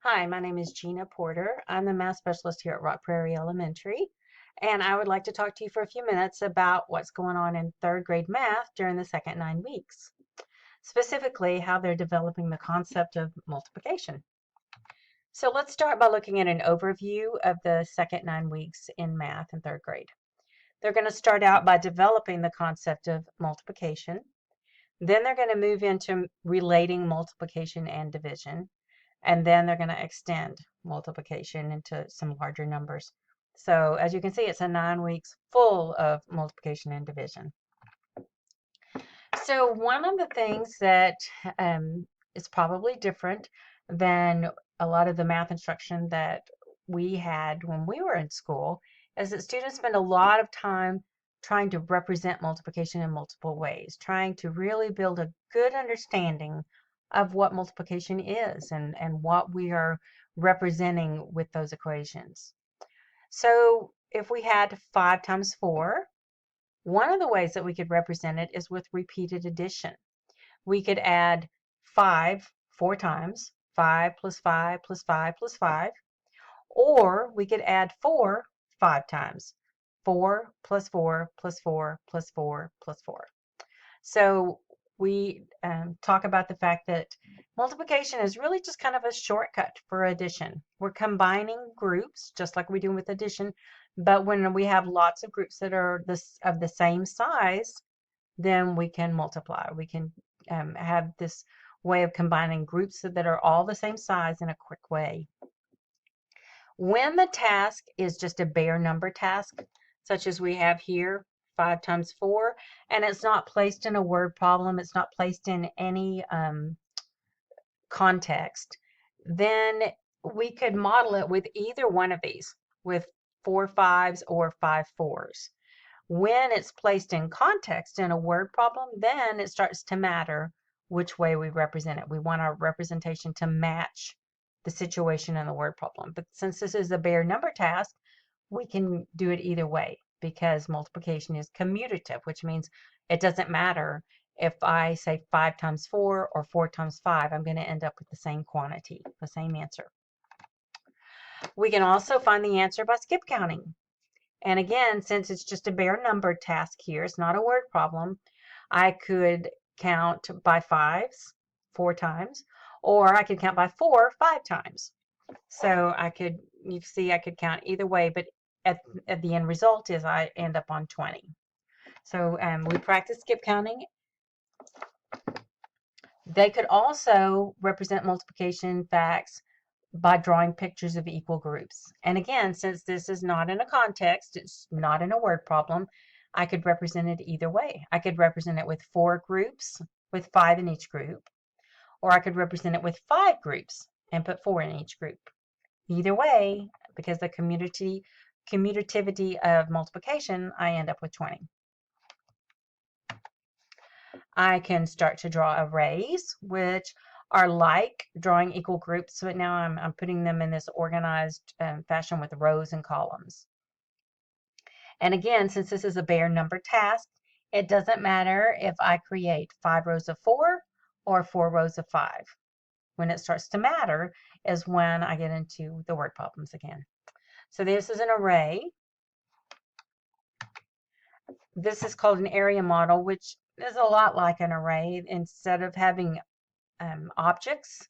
Hi, my name is Gina Porter. I'm the math specialist here at Rock Prairie Elementary, and I would like to talk to you for a few minutes about what's going on in third grade math during the second 9 weeks, specifically how they're developing the concept of multiplication. So let's start by looking at an overview of the second 9 weeks in math in third grade. They're going to start out by developing the concept of multiplication. Then they're going to move into relating multiplication and division. And then they're going to extend multiplication into some larger numbers. So as you can see, it's a 9 weeks full of multiplication and division. So one of the things that is probably different than a lot of the math instruction that we had when we were in school is that students spend a lot of time trying to represent multiplication in multiple ways, trying to really build a good understanding of what multiplication is and what we are representing with those equations. So if we had 5 times 4, one of the ways that we could represent it is with repeated addition. We could add 5 4 times, 5 plus 5 plus 5 plus 5, or we could add 4 5 times, 4 plus 4 plus 4 plus 4 plus 4. So we talk about the fact that multiplication is really just kind of a shortcut for addition. We're combining groups just like we do with addition, but when we have lots of groups that are of the same size, then we can multiply. We can have this way of combining groups that are all the same size in a quick way. When the task is just a bare number task, such as we have here, 5 times 4, and it's not placed in a word problem, it's not placed in any context, then we could model it with either one of these, with 4 5s or 5 4s. When it's placed in context in a word problem, then it starts to matter which way we represent it. We want our representation to match the situation in the word problem. But since this is a bare number task, we can do it either way because multiplication is commutative, which means it doesn't matter if I say 5 times 4 or 4 times 5, I'm going to end up with the same quantity, the same answer. We can also find the answer by skip counting. And again, since it's just a bare number task here, it's not a word problem, I could count by 5s 4 times, or I could count by 4 5 times. So you see I could count either way, but at the end result is I end up on 20. So we practice skip counting. They could also represent multiplication facts by drawing pictures of equal groups. And again, since this is not in a context, it's not in a word problem, I could represent it either way. I could represent it with 4 groups with 5 in each group, or I could represent it with 5 groups and put 4 in each group. Either way, because the commutativity of multiplication, I end up with 20. I can start to draw arrays, which are like drawing equal groups, but now I'm putting them in this organized fashion with rows and columns. And again, since this is a bare number task, it doesn't matter if I create 5 rows of 4 or 4 rows of 5. When it starts to matter is when I get into the word problems again. So this is an array. This is called an area model, which is a lot like an array. Instead of having objects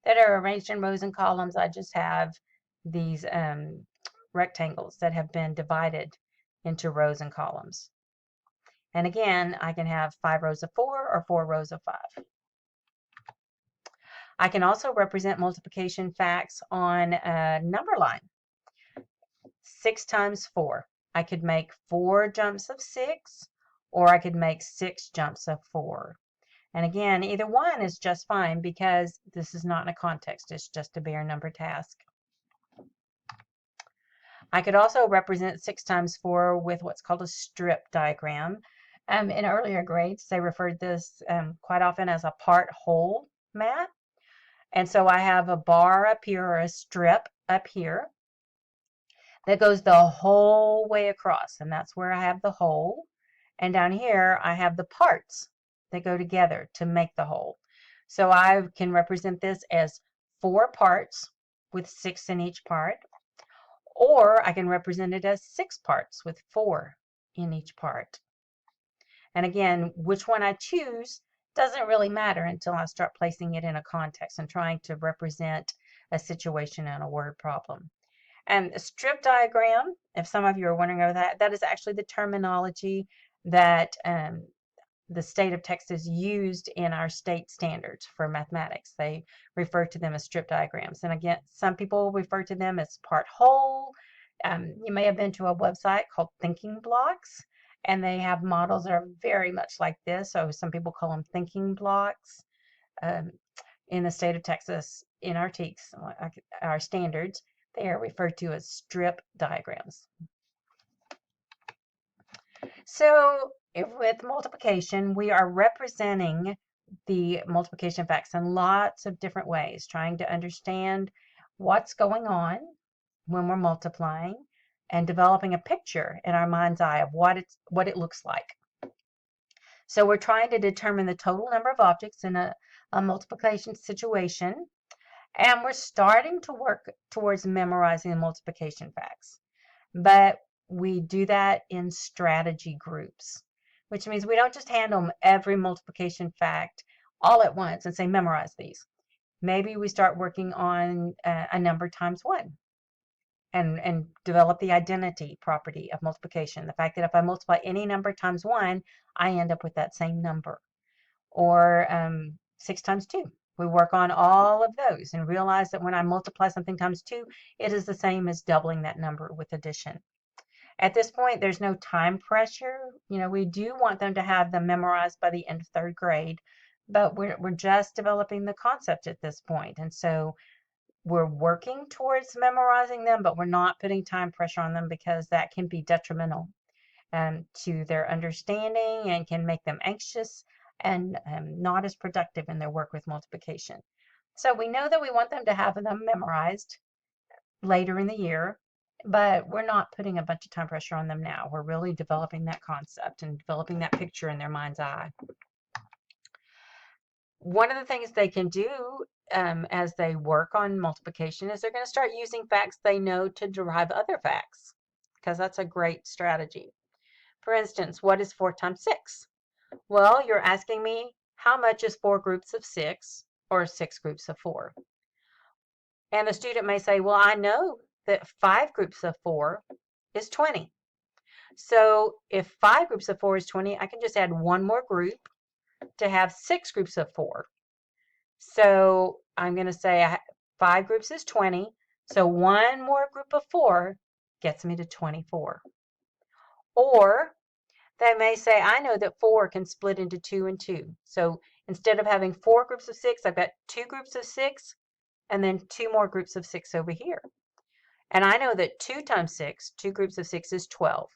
that are arranged in rows and columns, I just have these rectangles that have been divided into rows and columns. And again, I can have 5 rows of 4 or 4 rows of 5. I can also represent multiplication facts on a number line. 6 times 4. I could make 4 jumps of 6, or I could make 6 jumps of 4. And again, either one is just fine because this is not in a context. It's just a bare number task. I could also represent 6 times 4 with what's called a strip diagram. In earlier grades, they referred this quite often as a part-whole map. And so I have a bar up here or a strip up here that goes the whole way across, and that's where I have the whole. And down here, I have the parts that go together to make the whole. So I can represent this as 4 parts with 6 in each part, or I can represent it as 6 parts with 4 in each part. And again, which one I choose doesn't really matter until I start placing it in a context and trying to represent a situation and a word problem. And a strip diagram, if some of you are wondering about that, that is actually the terminology that the state of Texas used in our state standards for mathematics. They refer to them as strip diagrams. And again, some people refer to them as part whole. You may have been to a website called Thinking Blocks, and they have models that are very much like this. So some people call them thinking blocks. In the state of Texas, in our TEKS, our standards, they are referred to as strip diagrams. So with multiplication, we are representing the multiplication facts in lots of different ways, trying to understand what's going on when we're multiplying and developing a picture in our mind's eye of what it looks like. So we're trying to determine the total number of objects in a multiplication situation, and we're starting to work towards memorizing the multiplication facts. But we do that in strategy groups, which means we don't just hand them every multiplication fact all at once and say, memorize these. Maybe we start working on a number times 1 and develop the identity property of multiplication. The fact that if I multiply any number times 1, I end up with that same number. Or 6 times 2. We work on all of those and realize that when I multiply something times 2, it is the same as doubling that number with addition. At this point, there's no time pressure. We do want them to have them memorized by the end of 3rd grade, but we're just developing the concept at this point. And so we're working towards memorizing them, but we're not putting time pressure on them because that can be detrimental to their understanding and can make them anxious and not as productive in their work with multiplication. So we know that we want them to have them memorized later in the year, but we're not putting a bunch of time pressure on them now. We're really developing that concept and developing that picture in their mind's eye. One of the things they can do as they work on multiplication is they're going to start using facts they know to derive other facts, because that's a great strategy. For instance, what is 4 times 6? Well, you're asking me how much is 4 groups of 6 or 6 groups of 4? And the student may say, well, I know that 5 groups of 4 is 20. So if 5 groups of 4 is 20, I can just add 1 more group to have 6 groups of 4. So I'm going to say 5 groups is 20. So 1 more group of 4 gets me to 24. Or they may say, I know that 4 can split into 2 and 2. So instead of having 4 groups of 6, I've got 2 groups of 6 and then 2 more groups of 6 over here. And I know that 2 times 6, 2 groups of 6 is 12.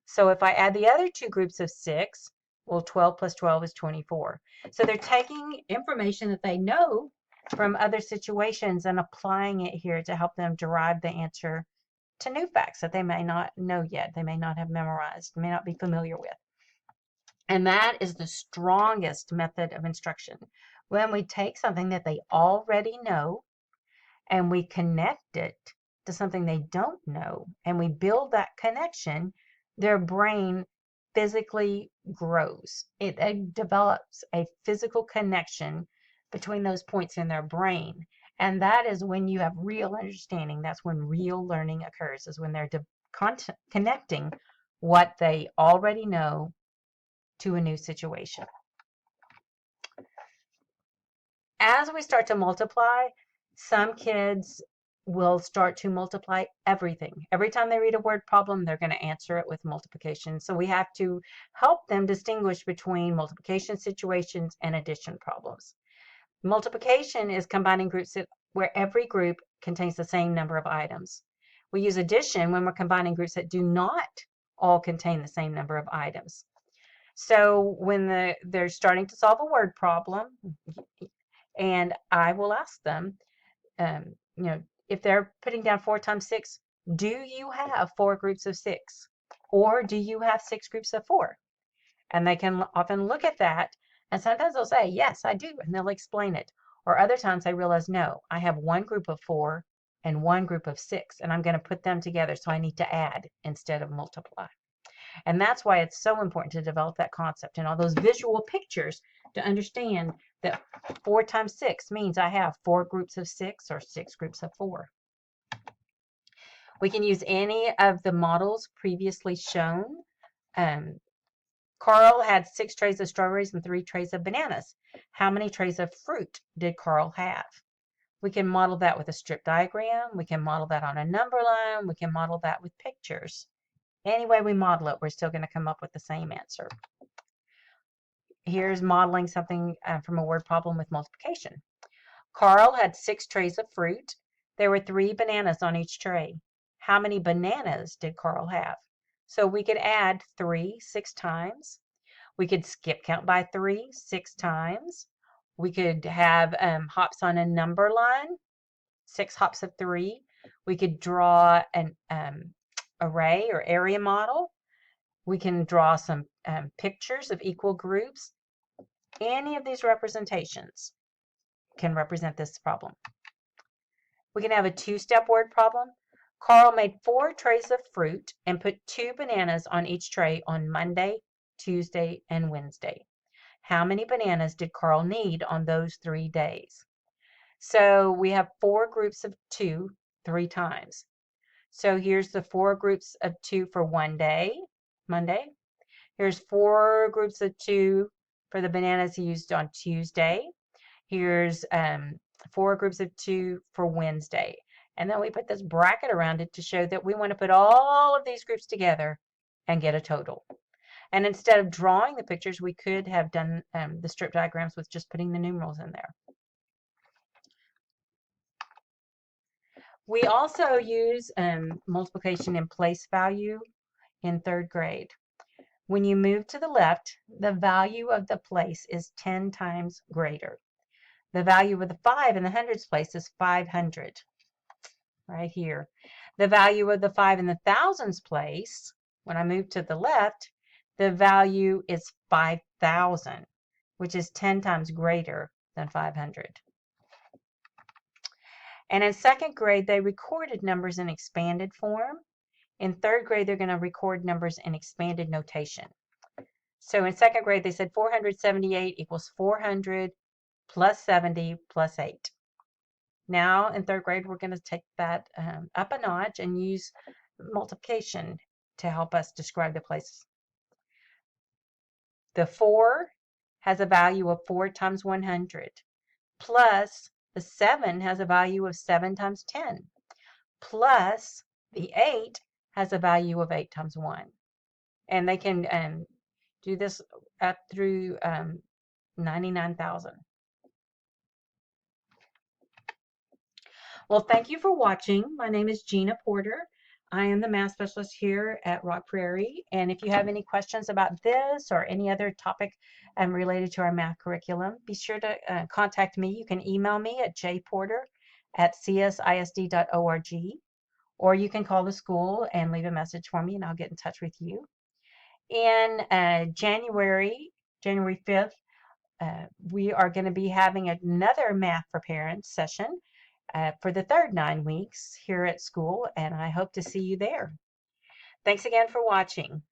So if I add the other 2 groups of 6, well, 12 plus 12 is 24. So they're taking information that they know from other situations and applying it here to help them derive the answer to new facts that they may not know yet, they may not have memorized, may not be familiar with. And that is the strongest method of instruction. When we take something that they already know and we connect it to something they don't know, and we build that connection, their brain physically grows. It develops a physical connection between those points in their brain. And that is when you have real understanding. That's when real learning occurs, is when they're connecting what they already know to a new situation. As we start to multiply, some kids will start to multiply everything. Every time they read a word problem, they're going to answer it with multiplication. So we have to help them distinguish between multiplication situations and addition problems. Multiplication is combining groups where every group contains the same number of items. We use addition when we're combining groups that do not all contain the same number of items. So when they're starting to solve a word problem, and I will ask them, if they're putting down 4 times 6, do you have 4 groups of 6? Or do you have 6 groups of 4? And they can often look at that, and sometimes they'll say, yes, I do, and they'll explain it. Or other times they realize, no, I have 1 group of 4 and one group of 6, and I'm going to put them together, so I need to add instead of multiply. And that's why it's so important to develop that concept and all those visual pictures to understand that 4 times 6 means I have 4 groups of 6 or 6 groups of 4. We can use any of the models previously shown. Carl had 6 trays of strawberries and 3 trays of bananas. How many trays of fruit did Carl have? We can model that with a strip diagram. We can model that on a number line. We can model that with pictures. Any way we model it, we're still going to come up with the same answer. Here's modeling something from a word problem with multiplication. Carl had 6 trays of fruit. There were 3 bananas on each tray. How many bananas did Carl have? So we could add 3 6 times. We could skip count by 3 6 times. We could have hops on a number line, 6 hops of 3. We could draw an array or area model. We can draw some pictures of equal groups. Any of these representations can represent this problem. We can have a 2-step word problem. Carl made 4 trays of fruit and put 2 bananas on each tray on Monday, Tuesday, and Wednesday. How many bananas did Carl need on those 3 days? So we have 4 groups of 2 3 times. So here's the 4 groups of 2 for one day, Monday. Here's 4 groups of 2 for the bananas he used on Tuesday. Here's 4 groups of 2 for Wednesday. And then we put this bracket around it to show that we want to put all of these groups together and get a total. And instead of drawing the pictures, we could have done the strip diagrams with just putting the numerals in there. We also use multiplication in place value in 3rd grade. When you move to the left, the value of the place is 10 times greater. The value of the 5 in the hundreds place is 500, right here. The value of the 5 in the thousands place, when I move to the left, the value is 5,000, which is 10 times greater than 500. And in 2nd grade, they recorded numbers in expanded form. In 3rd grade, they're going to record numbers in expanded notation. So in 2nd grade, they said 478 equals 400 plus 70 plus 8. Now in 3rd grade, we're going to take that up a notch and use multiplication to help us describe the places. The 4 has a value of 4 times 100, plus the 7 has a value of 7 times 10, plus the 8 has a value of 8 times 1. And they can do this up through 99,000. Well, thank you for watching. My name is Gina Porter. I am the math specialist here at Rock Prairie. And if you have any questions about this or any other topic related to our math curriculum, be sure to contact me. You can email me at jporter@csisd.org, or you can call the school and leave a message for me and I'll get in touch with you. In January 5th, we are going to be having another Math for Parents session for the 3rd 9 weeks here at school, and I hope to see you there. Thanks again for watching.